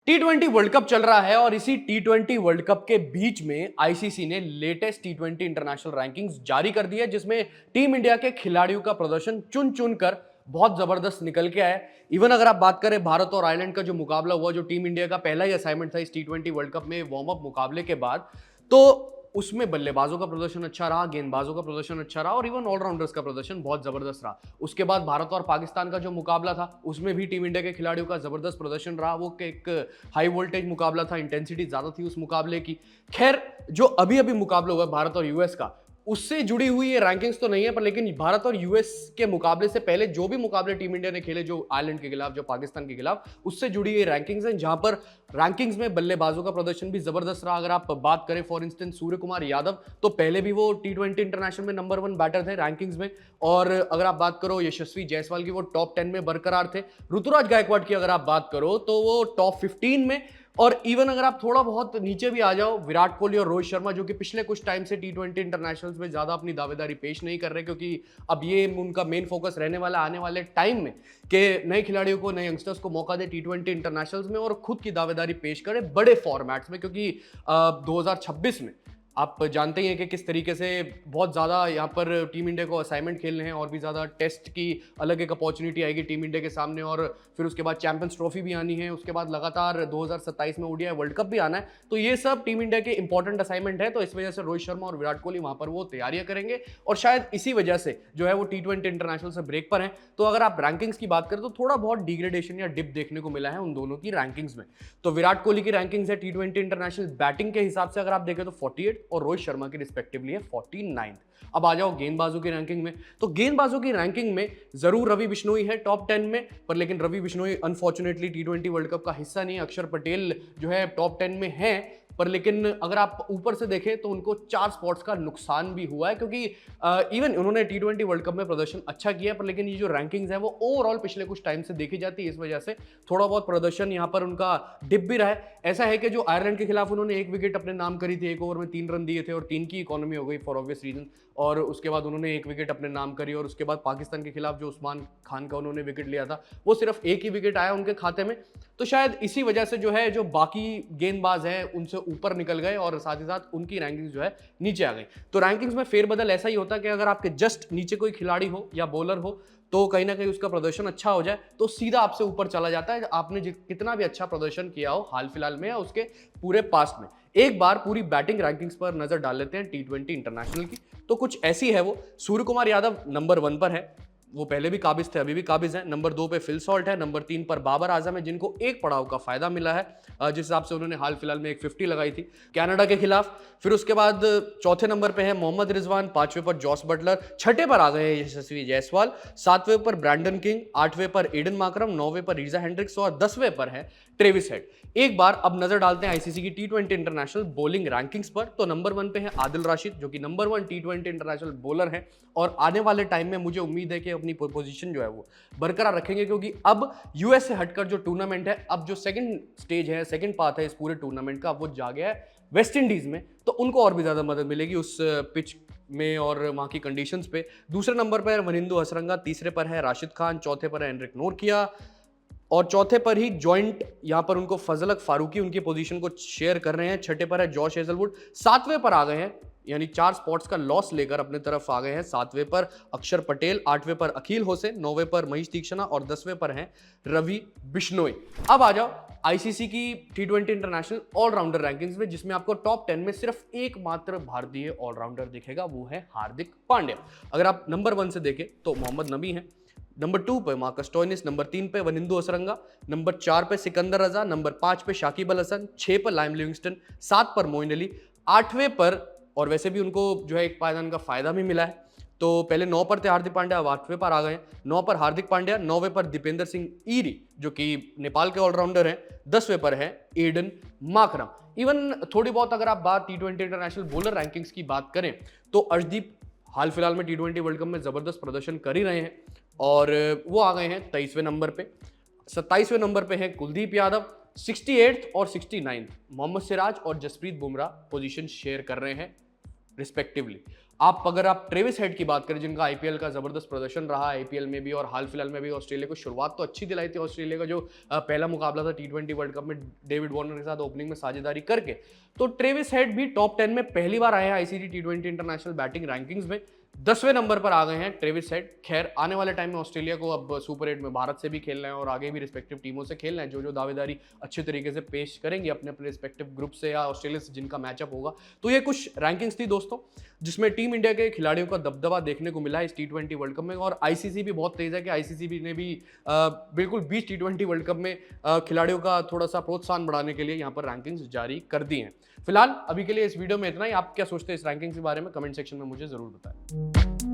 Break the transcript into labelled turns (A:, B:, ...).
A: T20 world cup चल रहा है और इसी T20 वर्ल्ड कप के बीच में आईसीसी ने लेटेस्ट T20 इंटरनेशनल रैंकिंग्स जारी कर दी है, जिसमें टीम इंडिया के खिलाड़ियों का प्रदर्शन चुन चुन कर बहुत जबरदस्त निकल के आया है। इवन अगर आप बात करें भारत और आयरलैंड का जो मुकाबला हुआ, जो टीम इंडिया का पहला ही असाइनमेंट था इस T20 वर्ल्ड कप में वार्म अप मुकाबले के बाद, तो उसमें बल्लेबाजों का प्रदर्शन अच्छा रहा, गेंदबाजों का प्रदर्शन अच्छा रहा और इवन ऑलराउंडर्स का प्रदर्शन बहुत जबरदस्त रहा। उसके बाद भारत और पाकिस्तान का जो मुकाबला था उसमें भी टीम इंडिया के खिलाड़ियों का जबरदस्त प्रदर्शन रहा। वो एक हाई वोल्टेज मुकाबला था, इंटेंसिटी ज्यादा थी उस मुकाबले की। खैर, जो अभी अभी मुकाबला हुआ भारत और यूएस का, उससे जुड़ी हुई ये रैंकिंग्स तो नहीं है, पर लेकिन भारत और यूएस के मुकाबले से पहले जो भी मुकाबले टीम इंडिया ने खेले, जो आयरलैंड के खिलाफ, जो पाकिस्तान के खिलाफ, उससे जुड़ी ये रैंकिंग्स हैं, जहां पर रैंकिंग्स में बल्लेबाजों का प्रदर्शन भी जबरदस्त रहा। अगर आप बात करें फॉर इंस्टेंस सूर्य कुमार यादव, तो पहले भी वो T20 इंटरनेशनल में नंबर 1 बैटर थे रैंकिंग्स में। और अगर आप बात करो यशस्वी जायसवाल की, वो टॉप 10 में बरकरार थे। ऋतुराज गायकवाड़ की अगर आप बात करो तो वो टॉप 15 में। और इवन अगर आप थोड़ा बहुत नीचे भी आ जाओ, विराट कोहली और रोहित शर्मा, जो कि पिछले कुछ टाइम से T20 इंटरनेशनल्स में ज्यादा अपनी दावेदारी पेश नहीं कर रहे, क्योंकि अब ये उनका मेन फोकस रहने वाला आने वाले टाइम में कि नए खिलाड़ियों को, नए यंगस्टर्स को मौका दे T20 इंटरनेशनल्स में और खुद की दावेदारी पेश करे बड़े फॉर्मेट्स में, क्योंकि 2026 में आप जानते ही हैं कि किस तरीके से बहुत ज़्यादा यहाँ पर टीम इंडिया को असाइनमेंट खेलने हैं और भी ज़्यादा टेस्ट की अलग एक अपॉर्चुनिटी आएगी टीम इंडिया के सामने। और फिर उसके बाद चैंपियंस ट्रॉफी भी आनी है, उसके बाद लगातार 2027 में ओडीआई वर्ल्ड कप भी आना है। तो ये सब टीम इंडिया के इंपॉर्टेंट असाइनमेंट है, तो इस वजह से रोहित शर्मा और विराट कोहली वहाँ पर वो तैयारियां करेंगे और शायद इसी वजह से जो है वो T20 इंटरनेशनल से ब्रेक पर है। तो अगर आप रैंकिंग्स की बात करें तो थोड़ा बहुत डिग्रेडेशन या डिप देखने को मिला है उन दोनों की रैंकिंग्स में। तो विराट कोहली की रैंकिंग्स है T20 इंटरनेशनल बैटिंग के हिसाब से अगर आप देखें तो 48 और रोहित शर्मा की रिस्पेक्टिवली है 49। अब आ जाओ गेंदबाजों की रैंकिंग में, तो गेंदबाजों की रैंकिंग में जरूर रवि बिश्नोई है टॉप 10 में, पर लेकिन Ravi Bishnoi unfortunately T20 world cup का हिस्सा नहीं है। अक्षर पटेल जो है टॉप 10 में है, पर लेकिन अगर आप ऊपर से देखें तो उनको 4 स्पॉट्स का नुकसान भी हुआ है, क्योंकि इवन उन्होंने T20 वर्ल्ड कप में प्रदर्शन अच्छा किया, पर लेकिन ये जो रैंकिंग्स है वो ओवरऑल पिछले कुछ टाइम से देखी जाती है, इस वजह से थोड़ा बहुत प्रदर्शन यहाँ पर उनका डिप भी रहा है। ऐसा है कि जो आयरलैंड के खिलाफ उन्होंने 1 विकेट अपने नाम करी थी, 1 ओवर में 3 रन दिए थे और 3 की इकोनॉमी हो गई फॉर ऑब्वियस रीजन, और उसके बाद उन्होंने 1 विकेट अपने नाम करी। और उसके बाद पाकिस्तान के खिलाफ जो उस्मान खान का उन्होंने विकेट लिया था, वो सिर्फ 1 ही विकेट आया उनके खाते में। तो शायद इसी वजह से जो है जो बाकी गेंदबाज हैं उनसे ऊपर निकल गए और साथ ही साथ उनकी रैंकिंग्स जो है नीचे आ गई। तो रैंकिंग्स में फेरबदल ऐसा ही होता है कि अगर आपके जस्ट नीचे कोई खिलाड़ी हो या बॉलर हो, तो कहीं ना कहीं उसका प्रदर्शन अच्छा हो जाए तो सीधा आपसे ऊपर चला जाता है, आपने कितना भी अच्छा प्रदर्शन किया हो हाल फिलहाल में या उसके पूरे पास्ट में। एक बार पूरी बैटिंग रैंकिंग्स पर नजर डाल लेते हैं T20 इंटरनेशनल की, तो कुछ ऐसी है वो। सूर्य कुमार यादव नंबर 1 पर है, वो पहले भी काबिज थे, अभी भी काबिज हैं। नंबर 2 पे फिल सॉल्ट है, नंबर 3 पर बाबर आजम है, जिनको एक पड़ाव का फायदा मिला है, जिस हिसाब से उन्होंने हाल फिलहाल में एक 50 लगाई थी कनाडा के खिलाफ। फिर उसके बाद चौथे नंबर पे है मोहम्मद रिजवान, 5वें पर जॉस बटलर, 6ठे पर आ गए हैं यशस्वी जायसवाल, 7वें पर ब्रैंडन किंग, 8वें पर एडन मार्करम, 9वें पर रीजा हेंड्रिक्स और 10वें पर है ट्रेविस हेड। एक बार अब नजर डालते हैं आईसीसी की T20 इंटरनेशनल बॉलिंग रैंकिंग्स पर, तो नंबर 1 पे है आदिल राशिद, जो कि नंबर 1 T20 इंटरनेशनल बॉलर है और आने वाले टाइम में मुझे उम्मीद है कि अपनी पोजीशन जो है वो बरकरार रखेंगे, क्योंकि अब यूएस से हटकर जो टूर्नामेंट है, अब जो सेकंड स्टेज है, सेकंड पार्ट है इस पूरे टूर्नामेंट का, वो जा गया है वेस्ट इंडीज में, तो उनको और भी ज्यादा मदद मिलेगी उस पिच में और वहां की कंडीशंस पे। दूसरे नंबर पर वनिंदु हसरंगा, तीसरे पर है राशिद खान, चौथे पर है एनरिक नोरकिया और चौथे पर ही जॉइंट यहां पर उनको फजलक फारूकी उनकी पोजीशन को शेयर कर रहे हैं। छठे पर है जॉश हेजलवुड, 7वें पर आ गए हैं, यानी 4 स्पॉट्स का लॉस लेकर अपने तरफ आ गए हैं। 7वें पर अक्षर पटेल, 8वें पर अखिल हुसैन, 9वें पर महेश तीक्षणा और 10वें पर हैं रवि बिश्नोई। अब आ जाओ आईसीसी की T20 इंटरनेशनल ऑलराउंडर रैंकिंग्स में, जिसमें आपको टॉप 10 में सिर्फ एकमात्र भारतीय ऑलराउंडर दिखेगा, वो है हार्दिक पांड्या। अगर आप नंबर 1 से देखें तो मोहम्मद नबी है, नंबर 2 पे मार्कस स्टोइनिस, नंबर 3 पे वनिंदु हसरंगा, नंबर 4 पे सिकंदर रजा, नंबर 5 पे शाकिब अल हसन, 6 पर लाइम लिविंगस्टन, 7 पर मोइन अली, 8वें पर, और वैसे भी उनको जो है एक पायदान का फायदा भी मिला है, तो पहले 9 पर थे हार्दिक पांड्या, अब 8वें पर आ गए हैं। 9 पर हार्दिक पांड्या, 9वें पर दीपेंद्र सिंह ईरी, जो कि नेपाल के ऑलराउंडर हैं, 10वें पर है एडन मार्करम। इवन थोड़ी बहुत अगर आप बात T20 इंटरनेशनल बॉलर रैंकिंग्स की बात करें तो अर्शदीप हाल फिलहाल में T20 वर्ल्ड कप में जबरदस्त प्रदर्शन कर ही रहे हैं और वो आ गए हैं 23वें नंबर पे। 27वें नंबर पे है कुलदीप यादव, 68th और 69th मोहम्मद सिराज और जसप्रीत बुमराह पोजीशन शेयर कर रहे हैं रिस्पेक्टिवली। अगर आप ट्रेविस हेड की बात करें, जिनका आईपीएल का जबरदस्त प्रदर्शन रहा आईपीएल में भी और हाल फिलहाल में भी ऑस्ट्रेलिया को शुरुआत तो अच्छी दिलाई थी ऑस्ट्रेलिया का जो पहला मुकाबला था टी20 वर्ल्ड कप में डेविड वार्नर के साथ ओपनिंग में साझेदारी करके, तो ट्रेविस हेड भी टॉप 10 में पहली बार आए हैं आईसीसी टी20 इंटरनेशनल बैटिंग रैंकिंग्स में। 10वें नंबर पर आ गए हैं ट्रेविस हेड। खैर आने वाले टाइम में ऑस्ट्रेलिया को अब सुपर 8 में भारत से भी खेलना है और आगे भी रिस्पेक्टिव टीमों से खेलना है, जो जो दावेदारी अच्छे तरीके से पेश करेंगे अपने अपने रिस्पेक्टिव ग्रुप से या ऑस्ट्रेलिया से जिनका मैचअप होगा। तो ये कुछ रैंकिंग्स थी दोस्तों, जिसमें टीम इंडिया के खिलाड़ियों का दबदबा देखने को मिला है इस टी20 वर्ल्ड कप में। और आईसीसी भी बहुत तेज है कि आईसीसी ने भी बिल्कुल 20 टी20 वर्ल्ड कप में खिलाड़ियों का थोड़ा सा प्रोत्साहन बढ़ाने के लिए यहाँ पर रैंकिंग्स जारी कर दी हैं। फिलहाल अभी के लिए इस वीडियो में इतना ही। आप क्या सोचते हैं इस रैंकिंग्स के बारे में, कमेंट सेक्शन में मुझे जरूर बताएं।